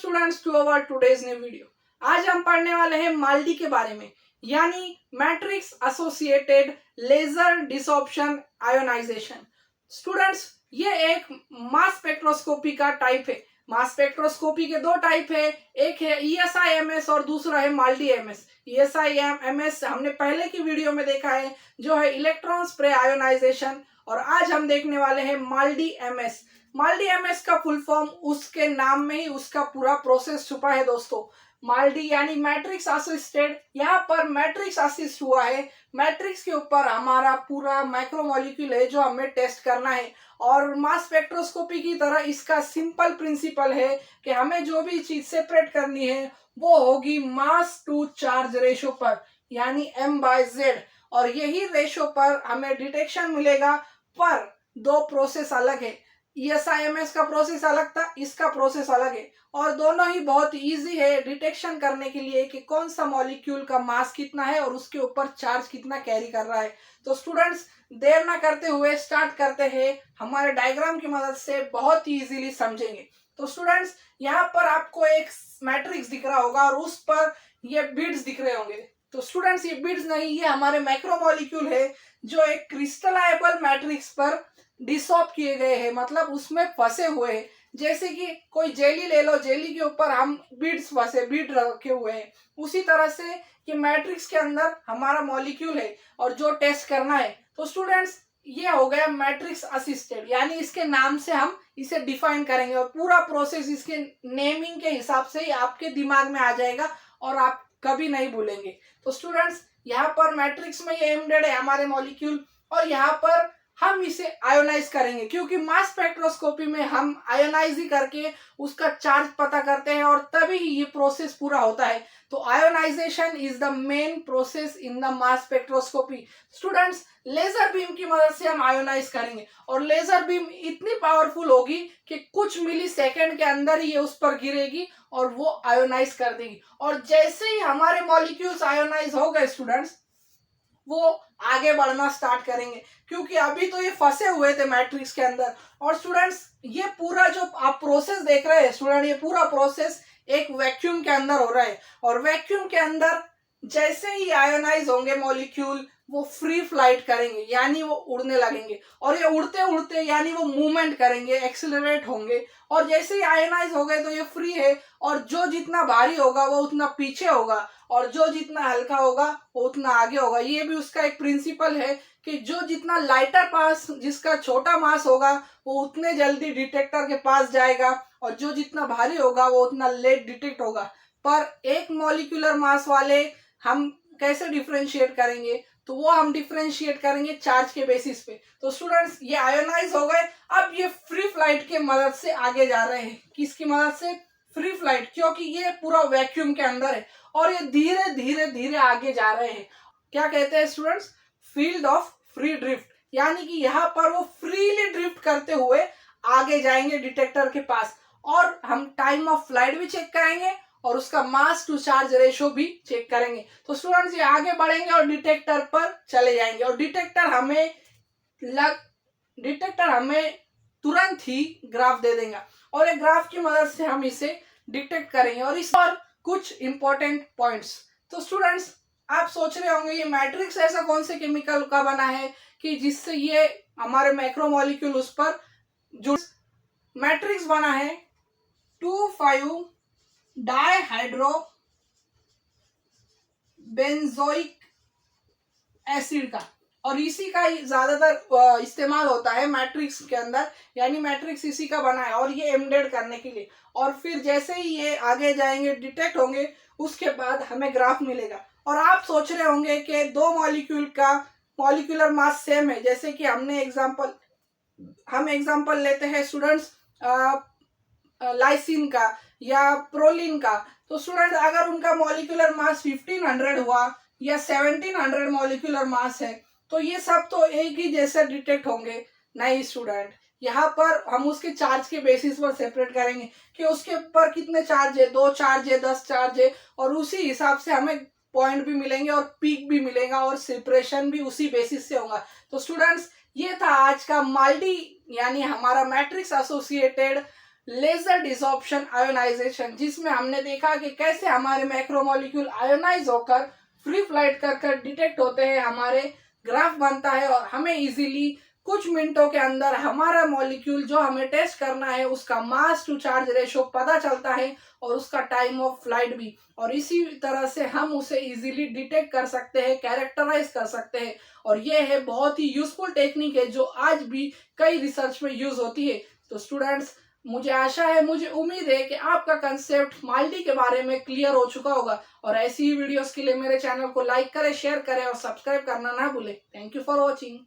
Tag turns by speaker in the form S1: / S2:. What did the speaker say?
S1: Students to our today's new video. आज हम पढ़ने वाले हैं माल्डी के बारे में, यानी matrix associated laser desorption ionization. Students, ये एक मास स्पेक्ट्रोस्कोपी का टाइप है। मास स्पेक्ट्रोस्कोपी के दो टाइप है, एक है ESIMS और दूसरा है माल्डी एमएस। ESIMS हमने पहले की वीडियो में देखा है, जो है इलेक्ट्रॉन स्प्रे आयोनाइजेशन, और आज हम देखने वाले हैं माल्डी एमएस। माल्डी एमएस का फुल फॉर्म उसके नाम में ही उसका पूरा प्रोसेस छुपा है दोस्तों। माल्डी यानी मैट्रिक्स असिस्टेड, यहाँ पर मैट्रिक्स असिस्ट हुआ है। मैट्रिक्स के ऊपर हमारा पूरा माइक्रोमोलिक्यूल है जो हमें टेस्ट करना है, और मास स्पेक्ट्रोस्कोपी की तरह इसका सिंपल प्रिंसिपल है कि हमें जो भी चीज सेपरेट करनी है वो होगी मास टू चार्ज रेशो पर, यानी M/Z, और यही रेशो पर हमें डिटेक्शन मिलेगा। पर दो प्रोसेस अलग है। ESIMS का प्रोसेस अलग था, इसका प्रोसेस अलग है, और दोनों ही बहुत इजी है डिटेक्शन करने के लिए कि कौन सा मॉलिक्यूल का मास कितना है और उसके ऊपर चार्ज कितना कैरी कर रहा है। तो स्टूडेंट्स, देर ना करते हुए स्टार्ट करते हैं। हमारे डायग्राम की मदद से बहुत ही इजीली समझेंगे। तो स्टूडेंट्स, यहाँ पर आपको एक मैट्रिक्स दिख रहा होगा और उस पर ये बीड्स दिख रहे होंगे। तो स्टूडेंट्स, ये बीड्स नहीं, ये हमारे माइक्रोमोलिक्यूल है जो एक क्रिस्टलाइजेबल मैट्रिक्स पर डिसॉर्ब किए गए हैं, मतलब उसमें फंसे हुए हैं। जैसे कि कोई जेली ले लो, जेली के ऊपर हम बीड रखे हुए हैं। उसी तरह से ये मैट्रिक्स के अंदर हमारा मॉलिक्यूल है और जो टेस्ट करना है। तो स्टूडेंट्स, ये हो गया मैट्रिक्स असिस्टेड, यानी इसके नाम से हम इसे डिफाइन करेंगे और पूरा प्रोसेस इसके नेमिंग के हिसाब से ही आपके दिमाग में आ जाएगा और आप कभी नहीं भूलेंगे। तो स्टूडेंट्स, यहाँ पर मैट्रिक्स में ये एम्बेडेड है हमारे मॉलिक्यूल, और यहाँ पर हम इसे आयोनाइज करेंगे, क्योंकि मास स्पेक्ट्रोस्कोपी में हम आयोनाइज ही करके उसका चार्ज पता करते हैं और तभी ही ये प्रोसेस पूरा होता है। तो ionization is the main process in the mass spectroscopy. Students, laser beam की मदद से हम आयोनाइज करेंगे, और लेजर बीम इतनी पावरफुल होगी कि कुछ मिली सेकेंड के अंदर ये उस पर गिरेगी और वो आयोनाइज कर देगी। और जैसे ही हमारे मॉलिक्यूल्स आयोनाइज हो गए स्टूडेंट्स, वो आगे बढ़ना स्टार्ट करेंगे, क्योंकि अभी तो ये फंसे हुए थे मैट्रिक्स के अंदर। और स्टूडेंट्स, ये पूरा जो आप प्रोसेस देख रहे हैं स्टूडेंट, ये पूरा प्रोसेस एक वैक्यूम के अंदर हो रहा है, और वैक्यूम के अंदर जैसे ही आयोनाइज होंगे मॉलिक्यूल, वो फ्री फ्लाइट करेंगे, यानी वो उड़ने लगेंगे, और ये उड़ते उड़ते यानी वो मूवमेंट करेंगे, एक्सेलरेट होंगे। और जैसे ही आयोनाइज हो गए तो ये फ्री है, और जो जितना भारी होगा वो उतना पीछे होगा, और जो जितना हल्का होगा वो उतना आगे होगा। ये भी उसका एक प्रिंसिपल है कि जो जितना लाइटर मास, जिसका छोटा मास होगा, वो उतने जल्दी डिटेक्टर के पास जाएगा, और जो जितना भारी होगा वो उतना लेट डिटेक्ट होगा। पर एक मॉलिक्यूलर मास वाले हम कैसे डिफरेंशिएट करेंगे? तो वो हम डिफरेंशिएट करेंगे चार्ज के बेसिस पे। तो स्टूडेंट्स, ये आयोनाइज हो गए, अब ये फ्री फ्लाइट के मदद से आगे जा रहे हैं। किसकी मदद से? फ्री फ्लाइट, क्योंकि ये पूरा वैक्यूम के अंदर है, और ये धीरे धीरे धीरे आगे जा रहे हैं। क्या कहते हैं students? Field of free drift, यानी कि यहाँ पर वो फ्रीली ड्रिफ्ट करते हुए आगे जाएंगे डिटेक्टर के पास, और हम टाइम ऑफ फ्लाइट भी चेक करेंगे और उसका मास टू चार्ज रेशो भी चेक करेंगे। तो स्टूडेंट्स, ये आगे बढ़ेंगे और डिटेक्टर पर चले जाएंगे, और डिटेक्टर हमें तुरंत ही ग्राफ दे देगा, और एक ग्राफ की मदद से हम इसे डिटेक्ट करेंगे। और इस पर कुछ इंपॉर्टेंट पॉइंट्स। तो स्टूडेंट्स, आप सोच रहे होंगे ये मैट्रिक्स ऐसा कौन से केमिकल का बना है कि जिससे ये हमारे मैक्रोमोलिक्यूल उस पर जुड़। मैट्रिक्स बना है 2,5 डाइहाइड्रो बेंजोइक एसिड का, और इसी का ज्यादातर इस्तेमाल होता है मैट्रिक्स के अंदर, यानी मैट्रिक्स इसी का बना है, और ये एम्बेड करने के लिए। और फिर जैसे ही ये आगे जाएंगे, डिटेक्ट होंगे, उसके बाद हमें ग्राफ मिलेगा। और आप सोच रहे होंगे कि दो मॉलिक्यूल का मॉलिक्यूलर मास सेम है, जैसे कि हम एग्जांपल लेते हैं स्टूडेंट्स लाइसिन का या प्रोलिन का। तो स्टूडेंट्स, अगर उनका मॉलिक्यूलर मास 1500 हुआ या 1700 मॉलिक्यूलर मास है, तो ये सब तो एक ही जैसे डिटेक्ट होंगे? नहीं स्टूडेंट, यहाँ पर हम उसके चार्ज के बेसिस पर सेपरेट करेंगे कि उसके ऊपर कितने चार्ज है, 2 चार्ज है, 10 चार्ज है, और उसी हिसाब से हमें पॉइंट भी मिलेंगे और पीक भी मिलेगा, और सेपरेशन भी उसी बेसिस से होगा। तो स्टूडेंट्स, ये था आज का माल्डी, यानी हमारा matrix associated laser desorption ionization, जिसमें हमने देखा कि कैसे हमारे मैक्रोमोलिक्यूल आयोनाइज होकर फ्री फ्लाइट कर डिटेक्ट होते हैं, हमारे ग्राफ बनता है और हमें इजीली कुछ मिनटों के अंदर हमारा मॉलिक्यूल जो हमें टेस्ट करना है उसका मास टू चार्ज रेशो पता चलता है और उसका टाइम ऑफ फ्लाइट भी, और इसी तरह से हम उसे इजीली डिटेक्ट कर सकते हैं, कैरेक्टराइज कर सकते हैं। और ये है बहुत ही यूजफुल टेक्निक है जो आज भी कई रिसर्च में यूज होती है। तो स्टूडेंट्स, मुझे आशा है, मुझे उम्मीद है कि आपका कंसेप्ट माल्टी के बारे में क्लियर हो चुका होगा। और ऐसी ही वीडियोस के लिए मेरे चैनल को लाइक करें, शेयर करें और सब्सक्राइब करना ना भूलें। Thank you for watching.